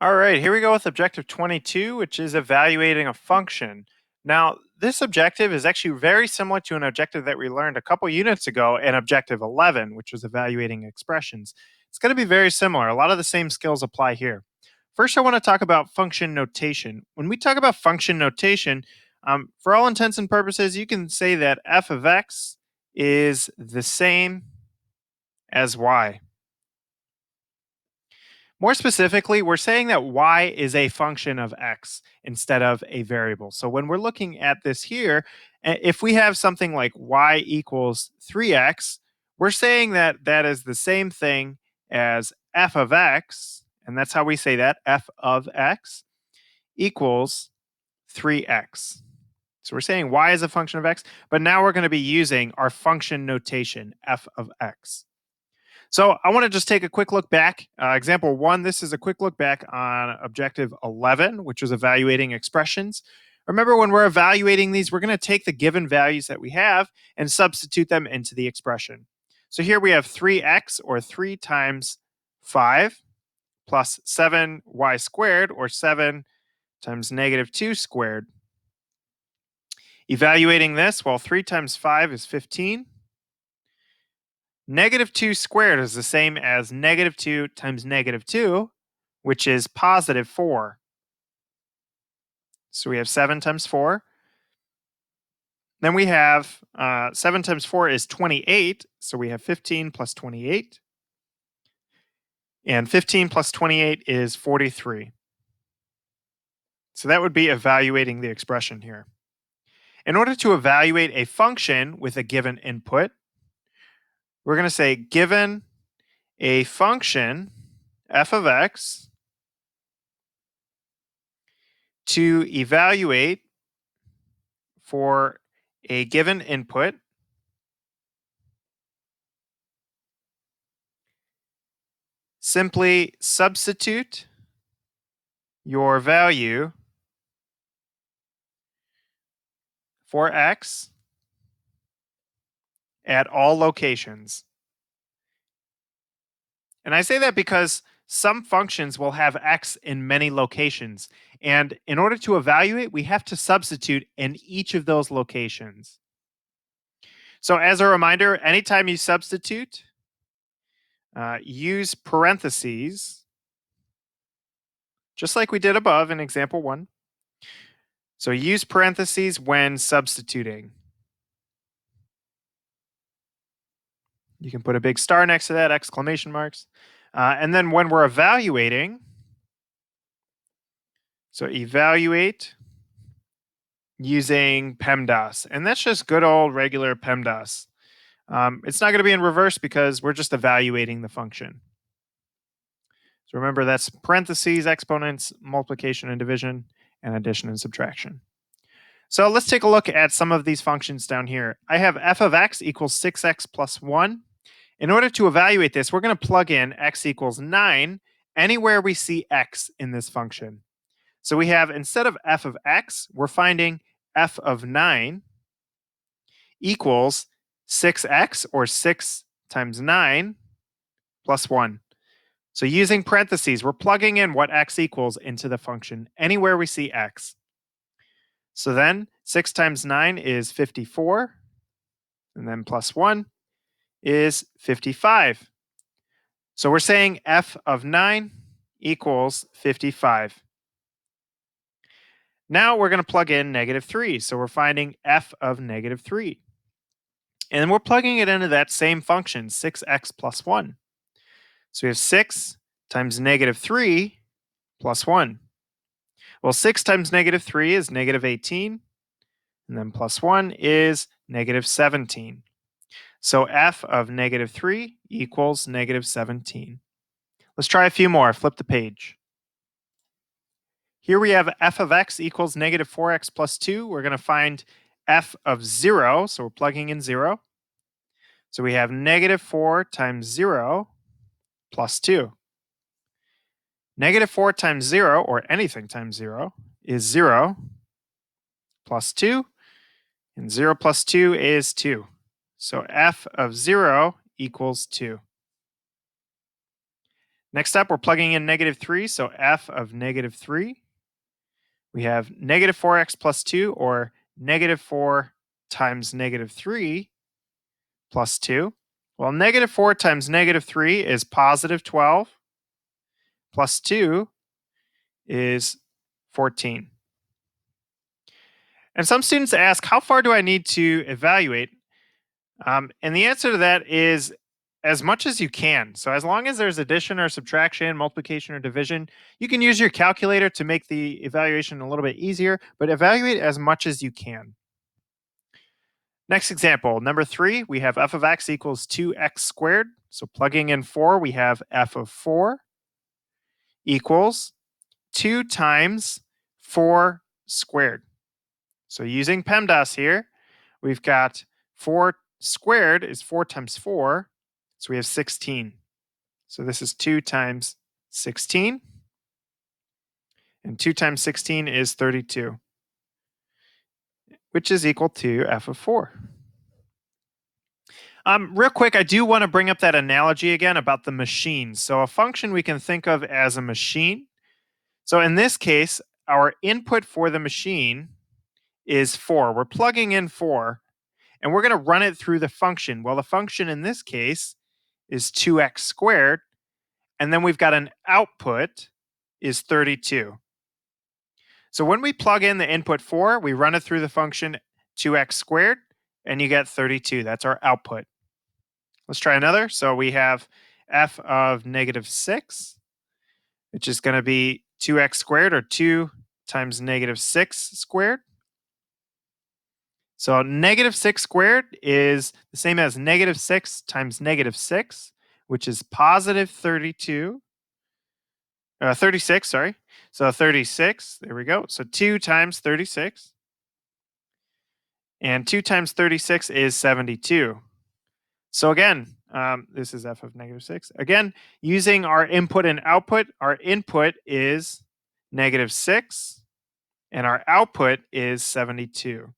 All right, here we go with objective 22, which is evaluating a function. Now, this objective is actually very similar to an objective that we learned a couple units ago in objective 11, which was evaluating expressions. It's going to be very similar. A lot of the same skills apply here. First, I want to talk about function notation. When we talk about function notation, for all intents and purposes, you can say that f of x is the same as y. More specifically, we're saying that y is a function of x instead of a variable. So when we're looking at this here, if we have something like y equals 3x, we're saying that that is the same thing as f of x, and that's how we say that, f of x equals 3x. So we're saying y is a function of x, but now we're going to be using our function notation, f of x. So I want to just take a quick look back. Example one, this is a quick look back on objective 11, which was evaluating expressions. Remember, when we're evaluating these, we're going to take the given values that we have and substitute them into the expression. So here we have 3x, or 3 times 5, plus 7y squared, or 7 times negative 2 squared. Evaluating this, well, 3 times 5 is 15. Negative 2 squared is the same as negative 2 times negative 2, which is positive 4. So we have 7 times 4. Then we have 7 times 4 is 28. So we have 15 plus 28. And 15 plus 28 is 43. So that would be evaluating the expression here. In order to evaluate a function with a given input, we're going to say given a function f of x, to evaluate for a given input, simply substitute your value for x at all locations. And I say that because some functions will have x in many locations. And in order to evaluate, we have to substitute in each of those locations. So as a reminder, anytime you substitute, use parentheses, just like we did above in example 1. So use parentheses when substituting. You can put a big star next to that, exclamation marks. And then when we're evaluating, so evaluate using PEMDAS. And that's just good old regular PEMDAS. It's not going to be in reverse because we're just evaluating the function. So remember, that's parentheses, exponents, multiplication and division, and addition and subtraction. So let's take a look at some of these functions down here. I have f of x equals 6x plus 1. In order to evaluate this, we're going to plug in x equals 9 anywhere we see x in this function. So we have, instead of f of x, we're finding f of 9 equals 6x, or 6 times 9 plus 1. So using parentheses, we're plugging in what x equals into the function anywhere we see x. So then 6 times 9 is 54, and then plus 1 is 55. So we're saying f of 9 equals 55. Now we're going to plug in negative 3. So we're finding f of negative 3. And we're plugging it into that same function, 6x plus 1. So we have 6 times negative 3 plus 1. Well, 6 times negative 3 is negative 18. And then plus 1 is negative 17. So f of negative 3 equals negative 17. Let's try a few more. Flip the page. Here we have f of x equals negative 4x plus 2. We're going to find f of 0. So we're plugging in 0. So we have negative 4 times 0 plus 2. Negative 4 times 0, or anything times 0, is 0 plus 2. And 0 plus 2 is 2. So f of 0 equals 2. Next up, we're plugging in -3, so f of -3. We have -4x plus 2, or -4 times -3 plus 2. Well, -4 times -3 is +12, plus 2 is 14. And some students ask, how far do I need to evaluate? And the answer to that is as much as you can. So as long as there's addition or subtraction, multiplication or division, you can use your calculator to make the evaluation a little bit easier, but evaluate as much as you can. Next example, number 3, we have f of x equals 2x squared. So plugging in 4, we have f of 4 equals 2 times 4 squared. So using PEMDAS here, we've got 4 squared is 4 times 4, so we have 16. So this is 2 times 16, and 2 times 16 is 32, which is equal to f of 4. Real quick, I do want to bring up that analogy again about the machine. So a function we can think of as a machine. So in this case, our input for the machine is 4. We're plugging in 4, and we're going to run it through the function. Well, the function in this case is 2x squared, and then we've got an output is 32. So when we plug in the input 4, we run it through the function 2x squared, and you get 32. That's our output. Let's try another. So we have f of -6, which is going to be 2x squared, or 2 times -6 squared. So -6 squared is the same as -6 times -6, which is positive 36, sorry. So 36, there we go. So 2 times 36. And 2 times 36 is 72. So again, this is f of -6. Again, using our input and output, our input is -6, and our output is 72.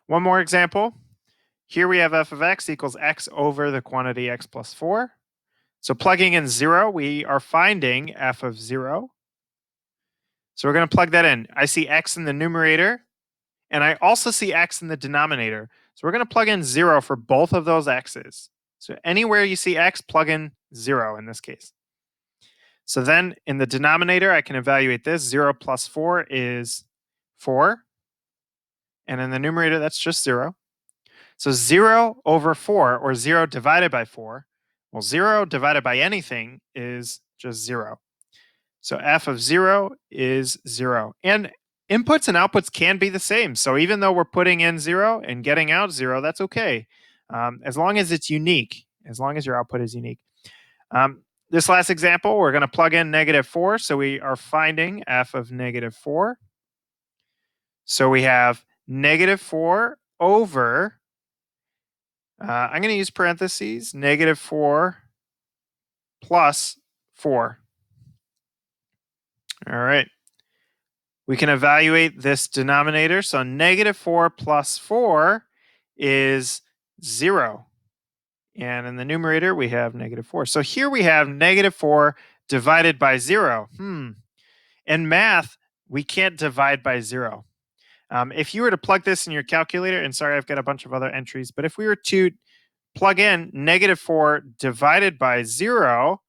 One more example. Here we have f of x equals x over the quantity x plus 4. So plugging in 0, we are finding f of 0. So we're going to plug that in. I see x in the numerator, and I also see x in the denominator. So we're going to plug in 0 for both of those x's. So anywhere you see x, plug in 0 in this case. So then in the denominator, I can evaluate this. 0 plus 4 is 4. And in the numerator, that's just 0. So 0 over 4, or 0 divided by 4, well, 0 divided by anything is just 0. So f of 0 is 0. And inputs and outputs can be the same. So even though we're putting in 0 and getting out 0, that's okay. As long as it's unique, as long as your output is unique. This last example, we're going to plug in -4. So we are finding f of -4. So we have -4 over, I'm going to use parentheses, -4 plus 4. All right. We can evaluate this denominator. So -4 plus 4 is 0. And in the numerator, we have -4. So here we have -4 divided by 0. In math, we can't divide by 0. If you were to plug this in your calculator, and sorry, I've got a bunch of other entries, but if we were to plug in -4 divided by 0,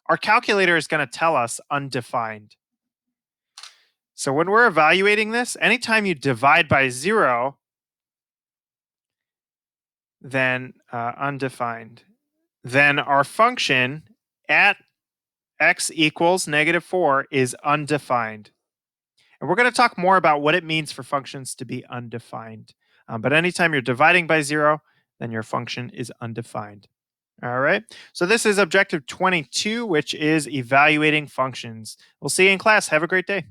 our calculator is going to tell us undefined. So when we're evaluating this, anytime you divide by 0, then undefined, then our function at x equals -4 is undefined. And we're going to talk more about what it means for functions to be undefined. But anytime you're dividing by 0, then your function is undefined. All right. So this is objective 22, which is evaluating functions. We'll see you in class. Have a great day.